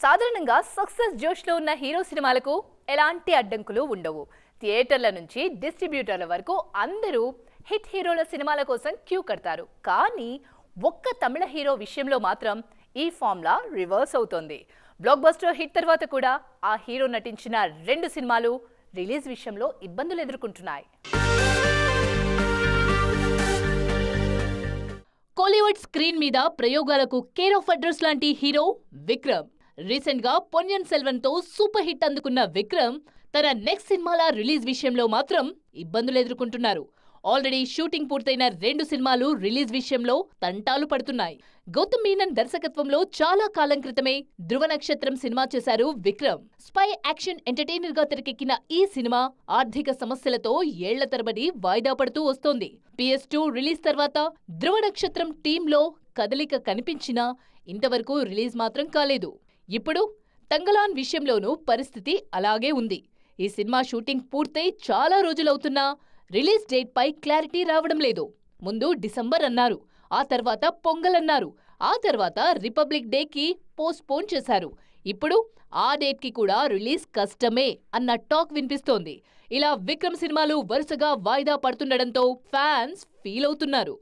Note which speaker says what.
Speaker 1: సాధారణంగా సక్సెస్ జోష్లో ఉన్న హీరో సినిమాలకు ఎలాంటి అడ్డంకులు ఉండవు. థియేటర్ల నుంచి డిస్ట్రిబ్యూటర్ల వరకు అందరూ హిట్ హీరోల సినిమాల కోసం క్యూ కడతారు. కానీ ఒక్క తమిళ హీరో విషయంలో మాత్రం ఈ ఫార్ములా రివర్స్ అవుతోంది. బ్లాక్ బస్టర్ హిట్ తర్వాత కూడా ఆ హీరో నటించిన 2 సినిమాలు రిలీజ్ విషయంలో ఇబ్బందులు ఎదుర్కొంటున్నాయి. కోలీవుడ్ స్క్రీన్ మీద ప్రయోగాలకు కేర్ ఆఫ్ అడ్రస్ లాంటి హీరో విక్రమ్. రీసెంట్ గా పొన్నియిన్ సెల్వన్ తో సూపర్ హిట్ అందుకున్న విక్రమ్ తన నెక్స్ట్ సినిమాల రిలీజ్ విషయంలో మాత్రం ఇబ్బందులు ఎదుర్కొంటున్నారు. ఆల్రెడీ షూటింగ్ పూర్తయిన 2 సినిమాలు రిలీజ్ విషయంలో తంటాలు పడుతున్నాయి. గౌతమ్ మీనన్ దర్శకత్వంలో చాలా కాలం క్రితమే ధృవ నక్షత్రం సినిమా చేశారు విక్రమ్. స్పై యాక్షన్ ఎంటర్టైనర్ గా తెరకెక్కిన ఈ సినిమా ఆర్థిక సమస్యలతో ఏళ్ల తరబడి వాయిదా పడుతూ వస్తోంది. PS2 రిలీజ్ తర్వాత ధృవ నక్షత్రం టీంలో కదలిక కనిపించినా ఇంతవరకు రిలీజ్ మాత్రం కాలేదు. ఇప్పుడు తంగలాన్ విషయంలోనూ పరిస్థితి అలాగే ఉంది. ఈ సినిమా షూటింగ్ పూర్తయి చాలా రోజులవుతున్నా రిలీజ్ డేట్ పై క్లారిటీ రావడం లేదు. ముందు డిసెంబర్ అన్నారు, ఆ తర్వాత పొంగల్ అన్నారు, ఆ తర్వాత రిపబ్లిక్ డేకి పోస్ట్పోన్ చేశారు. ఇప్పుడు ఆ డేట్ కి కూడా రిలీజ్ కష్టమే అన్న టాక్ వినిపిస్తోంది. ఇలా విక్రమ్ సినిమాలు వరుసగా వాయిదా పడుతుండటంతో ఫ్యాన్స్ ఫీల్ అవుతున్నారు.